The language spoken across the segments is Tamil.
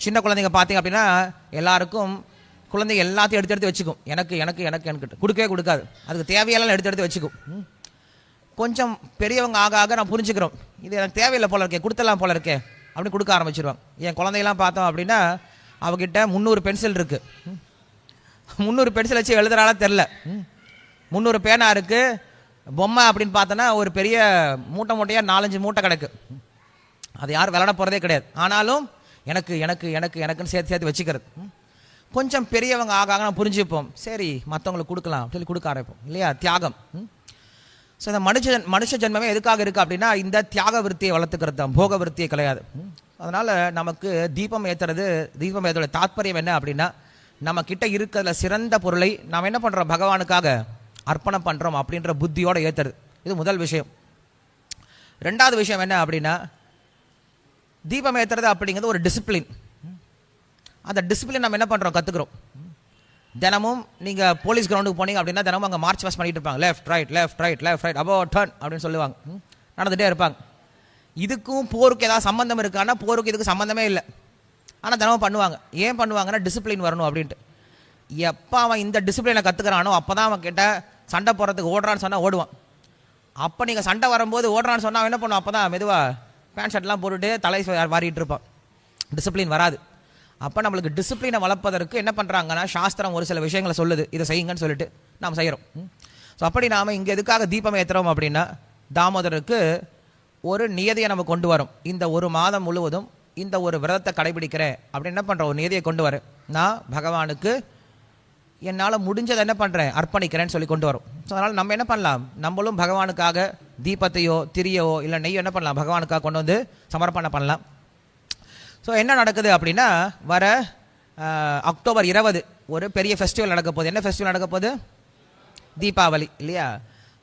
சின்ன குழந்தைங்க பார்த்தீங்க அப்படின்னா எல்லாருக்கும் குழந்தைங்க எல்லாத்தையும் எடுத்து எடுத்து வச்சுக்கும். எனக்கு எனக்கு எனக்கு எனக்கு கொடுக்கவே கொடுக்காது, அதுக்கு தேவையெல்லாம் எடுத்து எடுத்து வச்சுக்கும். கொஞ்சம் பெரியவங்க ஆக ஆக நான் புரிஞ்சுக்கிறோம், இது எனக்கு தேவையில்லை போல இருக்கே, கொடுத்தலாம் போல இருக்கே அப்படின்னு கொடுக்க ஆரம்பிச்சிருவாங்க. என் குழந்தையெல்லாம் பார்த்தோம் அப்படின்னா அவகிட்ட 300 பென்சில் இருக்குது. 300 பென்சில் வச்சு எழுதுறாளா தெரில. 300 பேனா இருக்குது. பொம்மை அப்படின்னு பார்த்தோன்னா ஒரு பெரிய மூட்டை மூட்டையாக 4-5 மூட்டை கிடக்கு. அது யாரும் விளையாட போகிறதே கிடையாது. ஆனாலும் எனக்கு எனக்கு எனக்கு எனக்குன்னு சேர்த்து சேர்த்து வச்சுக்கிறது. கொஞ்சம் பெரியவங்க ஆக ஆக நான் புரிஞ்சுப்போம், சரி மற்றவங்களுக்கு கொடுக்கலாம் சொல்லி கொடுக்க ஆரம்பிப்போம் இல்லையா? தியாகம். ஸோ இந்த மனுஷ ஜென்மமே எதுக்காக இருக்குது அப்படின்னா இந்த தியாக விருத்தியை வளர்த்துக்கிறது தான், போக விருத்தியை கிடையாது. அதனால் நமக்கு தீபம் ஏற்றோட தாத்பரியம் என்ன அப்படின்னா நம்ம கிட்ட இருக்கிறதுல சிறந்த பொருளை நாம் என்ன பண்ணுறோம், பகவானுக்காக அர்ப்பணம் பண்ணுறோம் அப்படின்ற புத்தியோடு ஏற்றுறது. இது முதல் விஷயம். ரெண்டாவது விஷயம் என்ன அப்படின்னா தீபம் ஏற்றுறது அப்படிங்கிறது ஒரு டிசிப்ளின். அந்த டிசிப்ளின் நம்ம என்ன பண்ணுறோம், கற்றுக்குறோம். தினமும் நீங்கள் போலீஸ் கிரவுண்டுக்கு போனீங்க அப்படின்னா தினமும் அங்கே மார்ச் பாஸ்ட் பண்ணிட்டு இருப்பாங்க. Left right left right left right above turn அப்படின்னு சொல்லுவாங்க. நடந்துகிட்டே இருப்பாங்க. இதுக்கும் போருக்கு ஏதாவது சம்மந்தம் இருக்கான்னா போருக்கு இதுக்கு சம்மந்தமே இல்லை. ஆனால் தினமும் பண்ணுவாங்க. ஏன் பண்ணுவாங்கன்னா டிசிப்ளின் வரணும் அப்படின்ட்டு. எப்போ அவன் இந்த டிசிப்ளினை கற்றுக்கிறானோ அப்போ தான் அவன் கிட்ட சண்டை போடுறதுக்கு ஓடுறான்னு சொன்னால் ஓடுவான். அப்போ நீங்கள் சண்டை வரும்போது ஓடுறான்னு சொன்னால் அவன் என்ன பண்ணுவான், அப்போ தான் மெதுவாக பேண்ட் ஷர்ட்லாம் போட்டுட்டு தலை வாரிட்டு இருப்பான். டிசிப்ளின் வராது. அப்போ நம்மளுக்கு டிசிப்ளினை வளர்ப்பதற்கு என்ன பண்ணுறாங்கன்னா சாஸ்திரம் ஒரு சில விஷயங்களை சொல்லுது, இதை செய்யுங்கன்னு சொல்லிட்டு நாம் செய்கிறோம். ஸோ அப்படி நாம் இங்கே எதுக்காக தீபம் ஏற்றுறோம் அப்படின்னா தாமோதருக்கு ஒரு நியதியை நம்ம கொண்டு வரோம். இந்த ஒரு மாதம் முழுவதும் இந்த ஒரு விரதத்தை கடைபிடிக்கிறேன் அப்படின்னு என்ன பண்ணுறோம், ஒரு நியதியை கொண்டு வரேன். நான் பகவானுக்கு என்னால் முடிஞ்சதை என்ன பண்ணுறேன், அர்ப்பணிக்கிறேன்னு சொல்லி கொண்டு வரோம். ஸோ அதனால் நம்ம என்ன பண்ணலாம், நம்மளும் பகவானுக்காக தீபத்தையோ திரியோ இல்லை நெய்யோ என்ன பண்ணலாம், பகவானுக்காக கொண்டு வந்து சமர்ப்பணம் பண்ணலாம். ஸோ என்ன நடக்குது அப்படின்னா வர அக்டோபர் 20 ஒரு பெரிய ஃபெஸ்டிவல் நடக்க போகுது. என்ன ஃபெஸ்டிவல் நடக்க போகுது, தீபாவளி இல்லையா?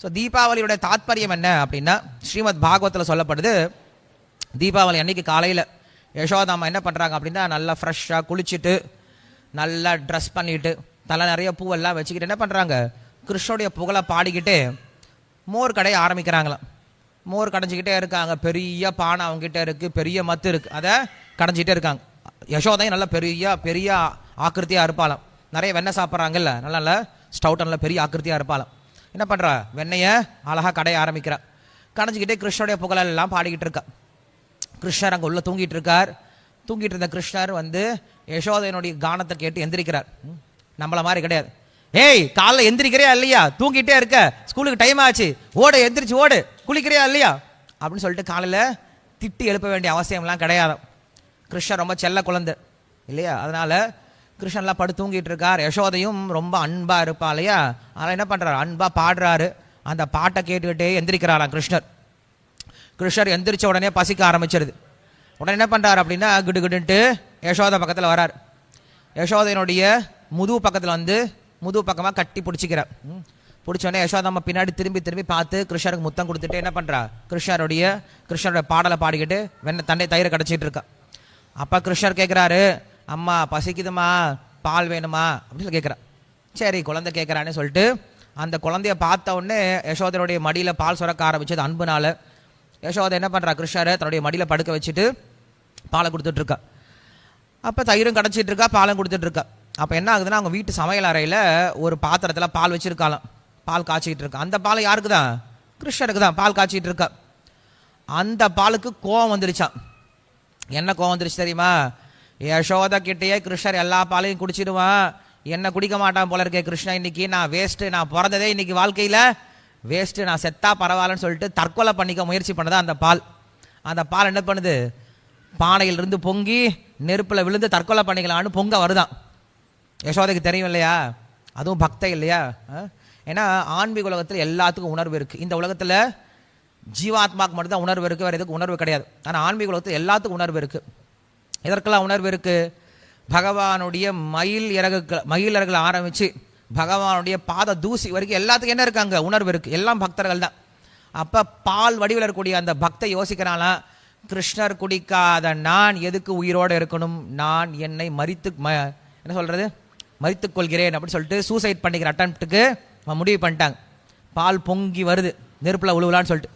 ஸோ தீபாவளியோட தாத்பரியம் என்ன அப்படின்னா ஸ்ரீமத் பாகவத்தில் சொல்லப்படுது. தீபாவளி அன்னைக்கு காலையில் யசோதாமா என்ன பண்ணுறாங்க அப்படின்னா நல்லா ஃப்ரெஷ்ஷாக குளிச்சுட்டு நல்லா ட்ரெஸ் பண்ணிட்டு தலை நிறைய பூவெல்லாம் வச்சுக்கிட்டு என்ன பண்ணுறாங்க, கிருஷ்ணனுடைய புகழை பாடிக்கிட்டு மோர் கடையை ஆரம்பிக்கிறாங்களாம். மோர் கடைஞ்சிக்கிட்டே இருக்காங்க. பெரிய பானை அவங்ககிட்ட இருக்குது, பெரிய மத்து இருக்குது, அதை கடைஞ்சிக்கிட்டே இருக்காங்க. யசோதையும் நல்லா பெரிய பெரிய ஆக்கிருத்தியாக இருப்பாளாம். நிறைய வெண்ணெய் சாப்பிட்றாங்கல்ல, நல்லா ஸ்டவுட் நல்லா பெரிய ஆக்கிருத்தியாக இருப்பாளாம். என்ன பண்ணுறா, வெண்ணெயை அழகாக கடைய ஆரம்பிக்கிறா. கடைஞ்சிக்கிட்டே கிருஷ்ணனுடைய புகழெல்லாம் பாடிக்கிட்டு இருக்கா. கிருஷ்ணர் அங்கே உள்ள தூங்கிட்டு இருக்கார். தூங்கிட்டு இருந்த கிருஷ்ணர் வந்து யசோதையனுடைய கானத்தை கேட்டு எந்திரிக்கிறார். நம்மள மாதிரி கிடையாது. ஏய் காலைல எந்திரிக்கிறியா இல்லையா, தூங்கிட்டே இருக்க, ஸ்கூலுக்கு டைம் ஆச்சு, ஓடு எந்திரிச்சு ஓடு, குளிக்கிறியா இல்லையா அப்படின்னு சொல்லிட்டு காலையில் திட்டி எழுப்ப வேண்டிய அவசியம்லாம் கிடையாது. கிருஷ்ணன் ரொம்ப செல்ல குழந்தை இல்லையா? அதனால கிருஷ்ணன்லாம் படு தூங்கிட்டு இருக்கார். யசோதையும் ரொம்ப அன்பாக இருப்பா இல்லையா? அதனால் என்ன பண்ணுறாரு, அன்பாக பாடுறாரு. அந்த பாட்டை கேட்டுக்கிட்டே எந்திரிக்கிறாராம் கிருஷ்ணர். கிருஷ்ணர் எந்திரிச்ச உடனே பசிக்க ஆரம்பிச்சிருது. உடனே என்ன பண்ணுறாரு அப்படின்னா கிடுகிடுன்ட்டு யசோதை பக்கத்தில் வரார். யசோதையினுடைய முதுகு பக்கத்தில் வந்து முதுகு பக்கமாக கட்டி பிடிச்சிக்கிறார். பிடிச்சோடனே யசோதாம்மா பின்னாடி திரும்பி திரும்பி பார்த்து கிருஷ்ணருக்கு முத்தம் கொடுத்துட்டு என்ன பண்ணுறா, கிருஷ்ணருடைய பாடலை பாடிக்கிட்டு தண்ணி தயிரை கடைச்சிட்டு இருக்கா. அப்போ கிருஷ்ணர் கேட்குறாரு, அம்மா பசிக்குதுமா, பால் வேணுமா அப்படின்னு கேட்குறா. சரி குழந்தை கேட்குறான்னு சொல்லிட்டு அந்த குழந்தைய பார்த்த உடனே யசோதனுடைய மடியில் பால் சுரக்க ஆரம்பிச்சது அன்புனால. யசோதை என்ன பண்ணுறா, கிருஷ்ணரை தன்னுடைய மடியில் படுக்க வச்சுட்டு பாலை கொடுத்துட்ருக்கா. அப்போ தயிரும் கடைச்சிட்டு இருக்கா, பாலும் கொடுத்துட்ருக்கா. அப்போ என்ன ஆகுதுன்னா அவங்க வீட்டு சமையல் அறையில் ஒரு பாத்திரத்தில் பால் வச்சுருக்காளாம். பால் காய்ச்சிக்கிட்டு இருக்கா. அந்த பால் யாருக்கு தான், கிருஷ்ணருக்கு தான் பால் காய்ச்சிட்டு இருக்கா. அந்த பாலுக்கு கோவம் வந்துருச்சான். என்ன கோவம் வந்துருச்சு தெரியுமா, யசோதா கிட்டேயே கிருஷ்ணர் எல்லா பாலையும் குடிச்சிடுவான், என்ன குடிக்க மாட்டான் போல இருக்கே கிருஷ்ணன், இன்னைக்கு நான் வேஸ்ட்டு, நான் பிறந்ததே இன்னைக்கு வாழ்க்கையில் வேஸ்ட்டு, நான் செத்தா பரவாயில்லன்னு சொல்லிட்டு தற்கொலை பண்ணிக்க முயற்சி பண்ணதான் அந்த பால். அந்த பால் என்ன பண்ணுது, பானையிலிருந்து பொங்கி நெருப்பில் விழுந்து தற்கொலை பண்ணிக்கலான்னு பொங்க வருதான். யசோதைக்கு தெரியும் இல்லையா, அதுவும் பக்தை இல்லையா? ஏன்னா ஆன்மீக உலகத்தில் எல்லாத்துக்கும் உணர்வு இருக்குது. இந்த உலகத்தில் ஜீவாத்மாக்கு மட்டும்தான் உணர்வு இருக்குது, வேறு எதுக்கு உணர்வு கிடையாது. ஆனால் ஆன்மீக உலகத்தில் எல்லாத்துக்கும் உணர்வு இருக்குது. எதற்கெல்லாம் உணர்வு இருக்குது, பகவானுடைய மயில் இறகுகள் ஆரம்பித்து பகவானுடைய பாத தூசி வரைக்கும் எல்லாத்துக்கும் என்ன இருக்காங்க, உணர்வு இருக்குது. எல்லாம் பக்தர்கள் தான். அப்போ பால் வடிவில் இருக்கக்கூடிய அந்த பக்தை யோசிக்கிறானா, கிருஷ்ணர் குடிக்காத நான் எதுக்கு உயிரோடு இருக்கணும், நான் என்னை என்ன சொல்கிறது மறித்துக் கொள்கிறேன் அப்படின்னு சொல்லிட்டு சூசைட் பண்ணிக்கிற அட்டம்ப்ட்டுக்கு முடிவு பண்ணிட்டாங்க. பால் பொங்கி வருது நெருப்பில் உழுவலான்னு சொல்லிட்டு.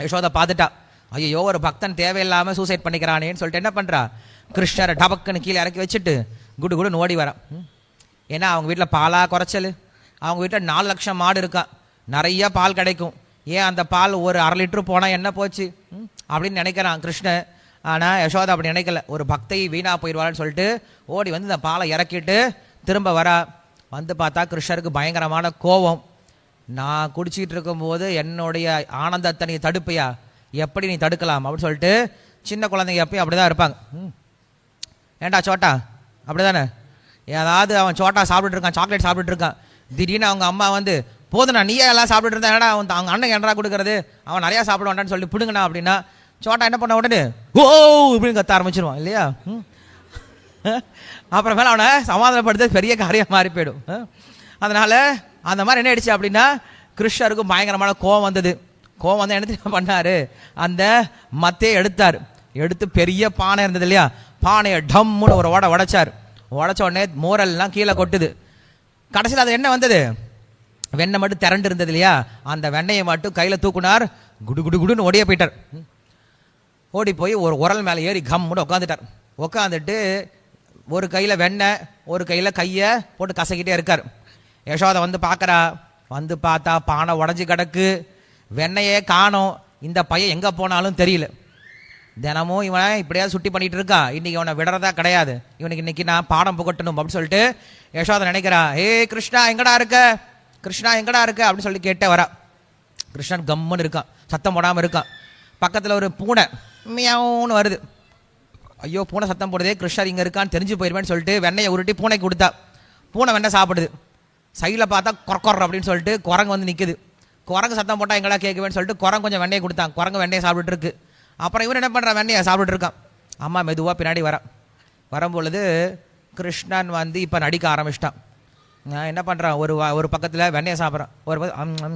யசோதை பார்த்துட்டா, ஐயோ ஒரு பக்தன் தேவையில்லாமல் சூசைட் பண்ணிக்கிறானேன்னு சொல்லிட்டு என்ன பண்ணுறா, கிருஷ்ணரை டபக்குன்னு கீழே இறக்கி வச்சுட்டு குடு குடுன்னு ஓடி வரான். ஏன்னா அவங்க வீட்டில் பாலாக குறைச்சல், அவங்க வீட்டில் 4 லட்சம் மாடு இருக்கா, நிறைய பால் கிடைக்கும். ஏன் அந்த பால் ஒரு 1/2 லிட்டரு போனால் என்ன போச்சு அப்படின்னு நினைக்கிறான் கிருஷ்ணன். ஆனால் யசோதா அப்படி நினைக்கல. ஒரு பக்தை வீணாக போயிடுவாள்னு சொல்லிட்டு ஓடி வந்து இந்த பாலை இறக்கிட்டு திரும்ப வரா. வந்து பார்த்தா கிருஷ்ணருக்கு பயங்கரமான கோபம். நான் குடிச்சிக்கிட்டு இருக்கும்போது என்னுடைய ஆனந்தத்தை நீ தடுப்பையா, எப்படி நீ தடுக்கலாம் அப்படின்னு சொல்லிட்டு, சின்ன குழந்தைங்க எப்பயும் அப்படி தான் இருப்பாங்க. ஏண்டா சோட்டா அப்படி தானே, ஏதாவது அவன் சோட்டா சாப்பிட்டுட்டு இருக்கான், சாக்லேட் சாப்பிட்டுட்டு இருக்கான், திடீர்னு அவங்க அம்மா வந்து போதுண்ணா நீயே எல்லாம் சாப்பிட்டுட்டு இருந்தா ஏடா அவங்க அண்ணன் என்னடா கொடுக்குறது, அவன் நிறையா சாப்பிட வேண்டான்னு சொல்லி பிடுங்கண்ணா அப்படின்னா சோட்டா என்ன பண்ண உடனே ஓ இப்படின்னு கத்த ஆரம்பிச்சிருவான் இல்லையா. அப்புறமேல அவனை சமாதானப்படுத்த பெரிய காரியம் மாறி போயிடும். அதனால அந்த மாதிரி என்ன ஆயிடுச்சு அப்படின்னா கிருஷ்ணருக்கும் பயங்கரமான கோவம் வந்தது. கோவம் வந்து என்ன பண்ணாரு, அந்த மத்தையை எடுத்தார். எடுத்து பெரிய பானை இருந்தது இல்லையா, பானையை டம்முன்னு ஒரு உடைச்சார். உடைச்ச உடனே மோரெல்லாம் கீழே கொட்டுது. கடைசியில் அது என்ன வந்தது, வெண்ணெய் மட்டும் திரண்டு இருந்தது இல்லையா, அந்த வெண்ணெயை மட்டும் கையில் தூக்குனார். குடு குடு குடுன்னு ஓடியே போயிட்டார். ஓடி போய் ஒரு உரல் மேலே ஏறி கம்முன்னு உட்காந்துட்டார். உட்காந்துட்டு ஒரு கையில் வெண்ணெய், ஒரு கையில் கையை போட்டு கசக்கிட்டே இருக்கார். யசோதை வந்து பார்க்குறா. வந்து பார்த்தா பானை உடஞ்சி கிடக்கு, வெண்ணெயே காணோம். இந்த பையன் எங்கே போனாலும் தெரியல. தினமும் இவன் இப்படியாவது சுட்டி பண்ணிட்டு இருக்கான், இன்னைக்கு அவனை விடுறதா கிடையாது, இவனுக்கு இன்னைக்கு நான் பாடம் புகட்டணும் அப்படின்னு சொல்லிட்டு யசோதை நினைக்கிறா. ஏ கிருஷ்ணா எங்கடா இருக்க, கிருஷ்ணா எங்கடா இருக்க அப்படின்னு சொல்லி கேட்டே வரா. கிருஷ்ணன் கம்முன்னு இருக்கான், சத்தம் போடாமல் இருக்கான். பக்கத்தில் ஒரு பூனை மியாவுன்னு வருது. ஐயோ பூனை சத்தம் போடுதே, கிருஷ்ணர் இங்கே இருக்கான்னு தெரிஞ்சு போயிடுவேன்னு சொல்லிட்டு வெண்ணெயை உருட்டி பூனைக்கு கொடுத்தா. பூனை வெண்ணெய் சாப்பிடுது. சைடில் பார்த்தா கொரக்கொர அப்படின்னு சொல்லிட்டு குரங்கு வந்து நிற்குது. குரங்கு சத்தம் போட்டால் எங்கடா கேட்குவேன்னு சொல்லிட்டு குரங்கு கொஞ்சம் வெண்ணெயை கொடுத்தான். குரங்கு வெண்ணெயை சாப்பிட்டுட்டு இருக்கு. அப்புறம் இவன் என்ன பண்ணுறான், வெண்ணெயை சாப்பிட்டுட்டு இருக்கான். அம்மா மெதுவாக பின்னாடி வரும்பொழுது கிருஷ்ணன் வந்து இப்போ நடிக்க ஆரம்பிச்சிட்டான். என்ன பண்ணுறான், ஒரு பக்கத்தில் வெண்ணெயை சாப்பிட்றான், ஒரு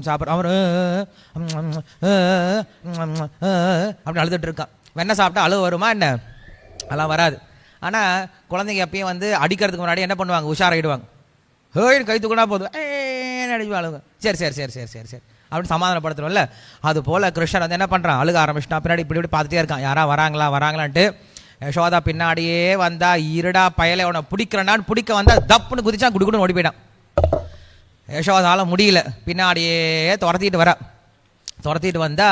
சாப்பிட்றான். அவர் அப்படின்னு அழுதுட்டு இருக்கான். வெண்ணெய் சாப்பிட்டா அழுவு வருமா என்ன, அதெல்லாம் வராது. ஆனால் குழந்தைங்க எப்பயும் வந்து அடிக்கிறதுக்கு முன்னாடி என்ன பண்ணுவாங்க, உஷாராயிடுவாங்க. ஹேன்னு கை தூக்கினா போதும் அடிப்பாளுங்க. சரி சரி சரி சரி சரி சரி அப்படின்னு சமாதானப்படுத்துறோம்ல, அது போல் கிருஷ்ணர் வந்து என்ன பண்ணுறான், அழுக ஆரம்பிச்சிட்டான். பின்னாடி இப்படி இப்படி பார்த்துட்டே இருக்கான், யாரா வராங்களான்ட்டு. யசோதா பின்னாடியே வந்தா, இருடா பயலை அவனை பிடிக்கிறனான்னு பிடிக்க வந்தா தப்புன்னு குதிச்சான், குடுக்குன்னு ஓடி போயிட்டான். யசோதால முடியல, பின்னாடியே துரத்திட்டு வந்தா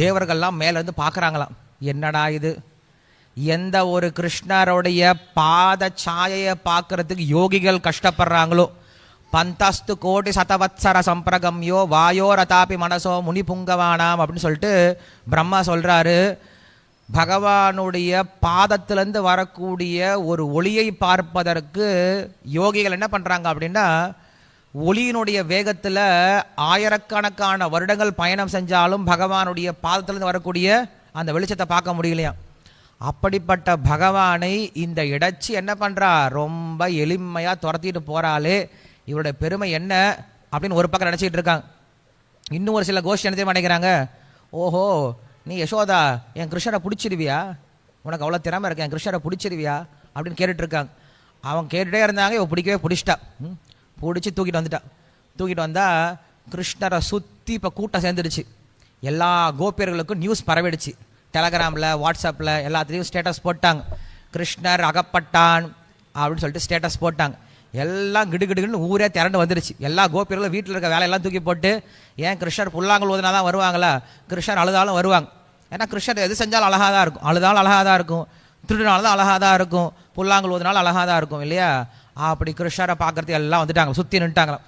தேவர்கள்லாம் மேலேருந்து பார்க்குறாங்களாம். என்னடா இது, எந்த ஒரு கிருஷ்ணருடைய பாத சாயையை பார்க்கறதுக்கு யோகிகள் கஷ்டப்படுறாங்களோ, பந்தஸ்து கோடி சதவத்சர சம்பிரகம்யோ வாயோ ரதாபி மனசோ முனி புங்கவானாம் அப்படின்னு சொல்லிட்டு பிரம்மா சொல்கிறாரு. பகவானுடைய பாதத்திலேருந்து வரக்கூடிய ஒரு ஒளியை பார்ப்பதற்கு யோகிகள் என்ன பண்ணுறாங்க அப்படின்னா, ஒளியினுடைய வேகத்தில் ஆயிரக்கணக்கான வருடங்கள் பயணம் செஞ்சாலும் பகவானுடைய பாதத்திலேருந்து வரக்கூடிய அந்த வெளிச்சத்தை பார்க்க முடியலையாம். அப்படிப்பட்ட பகவானை இந்த இடச்சி என்ன பண்ணுறா, ரொம்ப எளிமையாக துரத்திட்டு போகிறாளே, இவருடைய பெருமை என்ன அப்படின்னு ஒரு பக்கம் நினச்சிக்கிட்டு இருக்காங்க. இன்னும் ஒரு சில கோஷ்டி என்ன நினைக்கிறாங்க, ஓஹோ நீ யசோதா என் கிருஷ்ணரை பிடிச்சிடுவியா, உனக்கு அவ்வளோ திறமை இருக்கு, என் கிருஷ்ணரை பிடிச்சிடுவியா அப்படின்னு கேட்டுட்ருக்காங்க. அவன் கேட்டுகிட்டே இருந்தாங்க, இவன் பிடிச்சிட்டா. பிடிச்சி தூக்கிட்டு வந்தால் கிருஷ்ணரை சுற்றி இப்போ கூட்டம் சேர்ந்துடுச்சு. எல்லா கோபியர்களுக்கும் நியூஸ் பரவிடுச்சு. டெலகிராமில், வாட்ஸ்அப்பில் எல்லாத்துலேயும் ஸ்டேட்டஸ் போட்டாங்க. கிருஷ்ணர் அகப்பட்டான் அப்படின்னு சொல்லிட்டு ஸ்டேட்டஸ் போட்டாங்க. எல்லாம் கிடுகிடுன்னு ஊரே திரண்டு வந்துருச்சு. எல்லா கோபியர்களும் வீட்டில் இருக்க வேலையெல்லாம் தூக்கி போட்டு, ஏன் கிருஷ்ணர் புல்லாங்குழல் ஓதுனா தான் வருவாங்களா, கிருஷ்ணர் அழுதாலும் வருவாங்க. ஏன்னா கிருஷ்ணர் எது செஞ்சாலும் அழகாக தான் இருக்கும், அழுதாலும் அழகாக தான் இருக்கும், திருடினாலும் தான் அழகாக தான் இருக்கும், புல்லாங்குழல் ஓதுனாலும் அழகாக தான் இருக்கும் இல்லையா. அப்படி கிருஷ்ணரை பார்க்கறதுக்கு எல்லாம் வந்துட்டாங்க, சுற்றி நின்றுட்டாங்களாம்.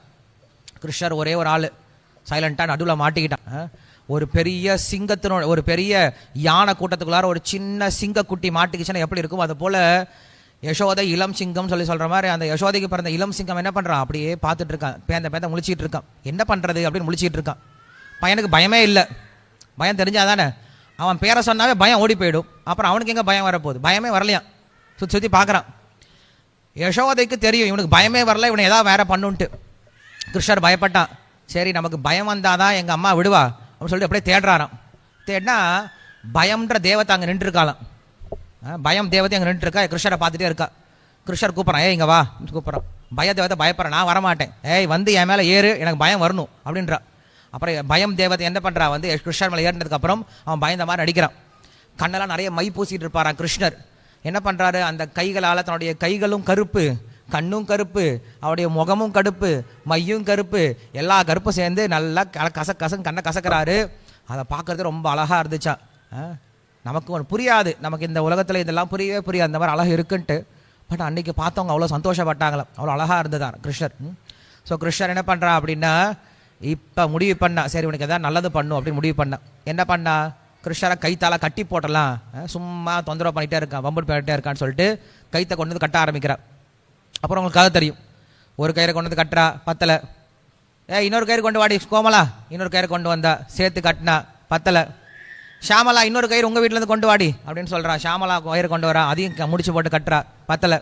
கிருஷ்ணர் ஒரே ஒரு ஆள் சைலண்ட்டாக நடுவில் மாட்டிக்கிட்டான். ஒரு பெரிய சிங்கத்தினோட, ஒரு பெரிய யானை கூட்டத்துக்குள்ளார ஒரு சின்ன சிங்கக்குட்டி மாட்டிக்கிச்சுன்னா எப்படி இருக்கும், அது போல் யசோதை இளம் சிங்கம் சொல்கிற மாதிரி அந்த யசோதைக்கு பிறந்த இளம் சிங்கம் என்ன பண்ணுறான், அப்படியே பார்த்துட்டு இருக்கான், பேந்த முழிச்சிட்டு இருக்கான். என்ன பண்ணுறது அப்படின்னு முழிச்சிட்டு இருக்கான். பையனுக்கு பயமே இல்லை. பயம் தெரிஞ்சாதானே, அவன் பேரை சொன்னாவே பயம் ஓடி போயிடும். அப்புறம் அவனுக்கு எங்கே பயம் வரப்போகுது, பயமே வரலையாம். சுற்றி பார்க்குறான். யசோதைக்கு தெரியும் இவனுக்கு பயமே வரல, இவனை ஏதாவது வேற பண்ணுன்ட்டு. கிருஷ்ணர் பயப்பட்டான். சரி நமக்கு பயம் வந்தாதான் எங்கள் அம்மா விடுவா அப்படின்னு சொல்லிட்டு அப்படியே தேடுறாராம். தேடினா பயம்ன்ற தேவத்தை அங்கே நின்றுருக்காளாம். பயம் தேவதை அங்கே நின்றுருக்கா, கிருஷ்ணரை பார்த்துட்டே இருக்கா. கிருஷ்ணர் கூப்பிட்றான், ஏய் இங்கே வா கூப்பிட்றான். பய தேவதை பயப்படுறேன், நான் வரமாட்டேன், ஏய் வந்து என் மேலே ஏறு, எனக்கு பயம் வரணும் அப்படின்றா. அப்புறம் பயம் தேவதை என்ன பண்ணுறா, கிருஷ்ணர் மேலே ஏறினதுக்கப்புறம் அவன் பயந்த மாதிரி நடிக்கிறான். கண்ணெல்லாம் நிறைய மை பூசிட்டு இருப்பாரான் கிருஷ்ணர். என்ன பண்ணுறாரு, அந்த கைகளால் தன்னுடைய கைகளும் கருப்பு, கண்ணும் கருப்பு, அவருடைய முகமும் கருப்பு, மையும் கருப்பு, எல்லா கருப்பும் சேர்ந்து நல்லா கசன்னு கண்ணை கசக்கிறாரு. அதை பார்க்குறது ரொம்ப அழகாக இருந்துச்சா. நமக்கு ஒன்று புரியாது, நமக்கு இந்த உலகத்தில் இதெல்லாம் புரியவே புரியாது, அந்த மாதிரி அழகு இருக்குன்ட்டு. பட் அன்றைக்கி பார்த்தவங்க அவ்வளோ சந்தோஷப்பட்டாங்களாம், அவ்வளோ அழகாக இருந்ததான் கிருஷ்ணர். ஸோ கிருஷ்ணர் என்ன பண்ணுறா அப்படின்னா, இப்போ முடிவு பண்ணா, சரி உனக்கு எதாவது நல்லது பண்ணும் அப்படின்னு முடிவு பண்ணா. என்ன பண்ணா, கிருஷ்ணரை கைத்தால கட்டி போட்டலாம், சும்மா தொந்தரவு பண்ணிகிட்டே இருக்கான், வம்பு பண்ணிகிட்டே இருக்கான்னு சொல்லிட்டு கைத்தை கொண்டு வந்து கட்ட ஆரம்பிக்கிறா. அப்புறம் உங்களுக்கு கதை தெரியும், ஒரு கயிறை கொண்டு வந்து கட்டுறா, பத்தலை. இன்னொரு கயிறு கொண்டு வாடி கோமலா, இன்னொரு கயிறு கொண்டு வந்தா, சேர்த்து கட்டினா, பத்தலை. ஷாமலா இன்னொரு கயிறு உங்கள் வீட்டிலேருந்து கொண்டு வாடி அப்படின்னு சொல்கிறான். ஷாமலா கயிறு கொண்டு வரா, அதையும் முடிச்சு போட்டு கட்டுறா, பத்தலை.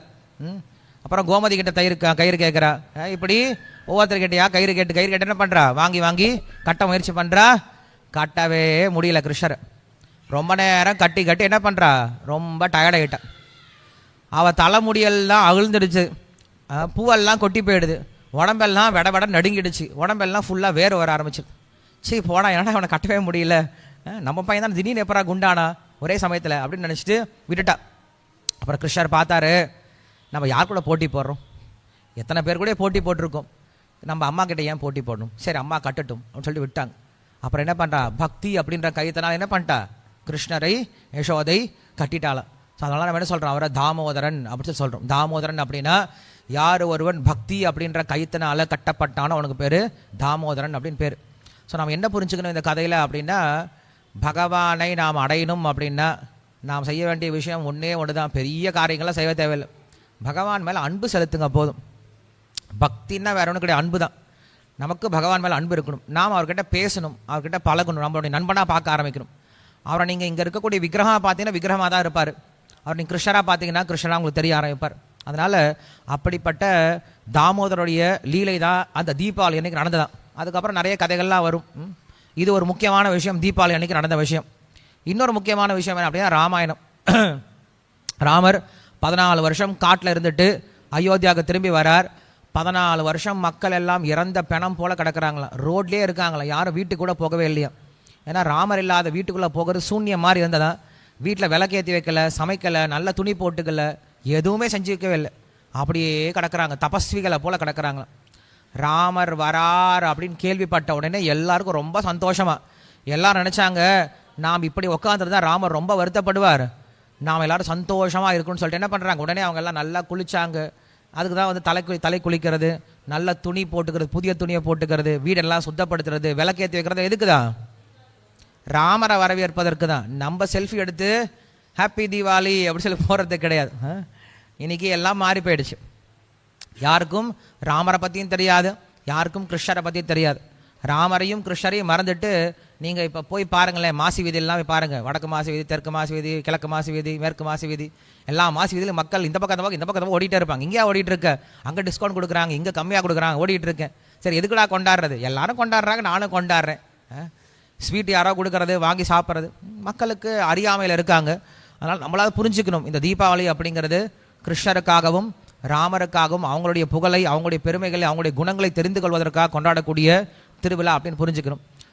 அப்புறம் கோமதி கிட்ட கயிறு கேட்குறா. இப்படி ஒவ்வொருத்தர்கிட்டயா கயிறு கேட்டு என்ன பண்ணுறா, வாங்கி வாங்கி கட்ட முயற்சி பண்ணுறா. கட்டவே முடியல கிருஷ்ணர். ரொம்ப நேரம் கட்டி என்ன பண்ணுறா, ரொம்ப டயர்டாகிட்டா. அவள் தலைமுடியெல்லாம் அவிழ்ந்துடுச்சு, பூவெல்லாம் கொட்டி போயிடுது, உடம்பெல்லாம் விட நடுங்கிடுச்சு, உடம்பெல்லாம் ஃபுல்லாக வேறு வர ஆரம்பிச்சு. சரி போனா, ஏன்னா அவனை கட்டவே முடியல, நம்ம பையன் தான் திடீர்னு எப்பரா குண்டானா ஒரே சமயத்தில் அப்படின்னு நினச்சிட்டு விட்டுட்டா. அப்புறம் கிருஷ்ணர் பார்த்தாரு, நம்ம யார் கூட போட்டி போடுறோம், எத்தனை பேர் கூட போட்டி போட்டிருக்கோம், நம்ம அம்மா கிட்ட ஏன் போட்டி போடணும், சரி அம்மா கட்டட்டும் அப்படின்னு சொல்லிட்டு விட்டாங்க. அப்புறம் என்ன பண்ணுறா, பக்தி அப்படின்ற கைத்தனால் என்ன பண்ணிட்டா, கிருஷ்ணரை யசோதை கட்டிட்டாளாம். ஸோ அதனால நம்ம என்ன சொல்கிறோம், அவரை தாமோதரன் அப்படின்னு சொல்கிறோம். தாமோதரன் அப்படின்னா யார் ஒருவன் பக்தி அப்படின்ற கைத்தனால் கட்டப்பட்டானோ அவனுக்கு பேர் தாமோதரன் அப்படின்னு பேர். ஸோ நம்ம என்ன புரிஞ்சுக்கணும் இந்த கதையில் அப்படின்னா, பகவானை நாம் அடையணும் அப்படின்னா நாம் செய்ய வேண்டிய விஷயம் ஒன்று தான், பெரிய காரியங்கள்லாம் செய்ய தேவையில்லை, பகவான் மேலே அன்பு செலுத்துங்க போதும். பக்தின்னா வேற ஒன்று கிடையாது, அன்பு தான். நமக்கு பகவான் மேலே அன்பு இருக்கணும், நாம் அவர்கிட்ட பேசணும், அவர்கிட்ட பழகணும், நம்மளுடைய நண்பனாக பார்க்க ஆரம்பிக்கணும். அவரை நீங்கள் இங்கே இருக்கக்கூடிய விக்கிரகமாக பார்த்தீங்கன்னா விக்கிரகமாக தான் இருப்பார், அவர் நீங்கள் கிருஷ்ணராக பார்த்தீங்கன்னா கிருஷ்ணராக உங்களுக்கு தெரிய ஆரம்பிப்பார். அதனால் அப்படிப்பட்ட தாமோதருடைய லீலை தான் அந்த தீபாவளி அன்றைக்கி நடந்ததான். அதுக்கப்புறம் நிறைய கதைகள்லாம் வரும். இது ஒரு முக்கியமான விஷயம், தீபாவளி அன்றைக்கி நடந்த விஷயம். இன்னொரு முக்கியமான விஷயம் என்ன அப்படின்னா, ராமாயணம். ராமர் 14 வருஷம் காட்டில் இருந்துட்டு அயோத்தியாவுக்கு திரும்பி வரார். 14 வருஷம் மக்கள் எல்லாம் இறந்த பிணம் போல் கிடக்கிறாங்களாம், ரோட்லேயே இருக்காங்களாம், யாரும் வீட்டுக்கு கூட போகவே இல்லையா. ஏன்னா ராமர் இல்லாத வீட்டுக்குள்ளே போகிறது சூன்யம் மாதிரி இருந்ததான். வீட்டில் விளக்கேற்றி வைக்கலை, சமைக்கலை, நல்ல துணி போட்டுக்கலை, எதுவுமே செஞ்சு வைக்கவே இல்லை, அப்படியே கிடக்கிறாங்க, தபஸ்விகளை போல் கிடக்கிறாங்களாம். ராமர் வரார் அப்படின்னு கேள்விப்பட்ட உடனே எல்லாருக்கும் ரொம்ப சந்தோஷமா. எல்லாரும் நினச்சாங்க, நாம் இப்படி உட்காந்துருந்தா ராமர் ரொம்ப வருத்தப்படுவார், நாம் எல்லாரும் சந்தோஷமாக இருக்குன்னு சொல்லிட்டு என்ன பண்ணுறாங்க, உடனே அவங்க எல்லாம் நல்லா குளிச்சாங்க. அதுக்கு தான் வந்து தலை குளிக்கிறது, நல்ல துணி போட்டுக்கிறது, புதிய துணியை போட்டுக்கிறது, வீடெல்லாம் சுத்தப்படுத்துறது, விளக்கேற்றி வைக்கிறது எதுக்கு தான், ராமரை வரவேற்பதற்கு தான். நம்ம செல்ஃபி எடுத்து ஹாப்பி தீபாவளி அப்படி சொல்லி போகிறது கிடையாது. இன்னைக்கு எல்லாம் மாறி போயிடுச்சு, யாருக்கும் ராமரை பற்றியும் தெரியாது, யாருக்கும் கிருஷ்ணரை பற்றியும் தெரியாது. ராமரையும் கிருஷ்ணரையும் மறந்துட்டு நீங்கள் இப்போ போய் பாருங்களேன், மாசி வீதியெல்லாம் போய் பாருங்கள், வடக்கு மாசி வீதி, தெற்கு மாசி வீதி, கிழக்கு மாசி வீதி, மேற்கு மாசி வீதி, எல்லா மாசி வீதியிலும் மக்கள் இந்த பக்கம் ஓடிட்டே இருப்பாங்க. இங்கேயா ஓடிட்டு இருக்க, அங்கே டிஸ்கவுண்ட் கொடுக்குறாங்க, இங்கே கம்மியாக கொடுக்குறாங்க, ஓடிட்டு இருக்கேன். சரி எதுக்குடா கொண்டாடுறது, எல்லாரும் கொண்டாடுறாங்க, நானும் கொண்டாடுறேன். ஸ்வீட் யாரோ கொடுக்கறது, வாங்கி சாப்பிட்றது, மக்களுக்கு அறியாமையில் இருக்காங்க. அதனால் நம்மளால் புரிஞ்சுக்கணும், இந்த தீபாவளி அப்படிங்கிறது கிருஷ்ணருக்காகவும் ராமருக்காகவும் அவங்களுடைய புகழை, அவங்களுடைய பெருமைகளை, அவங்களுடைய குணங்களை தெரிந்து கொள்வதற்காக கொண்டாடக்கூடிய திருவிழா அப்படின்னு புரிஞ்சுக்கணும்.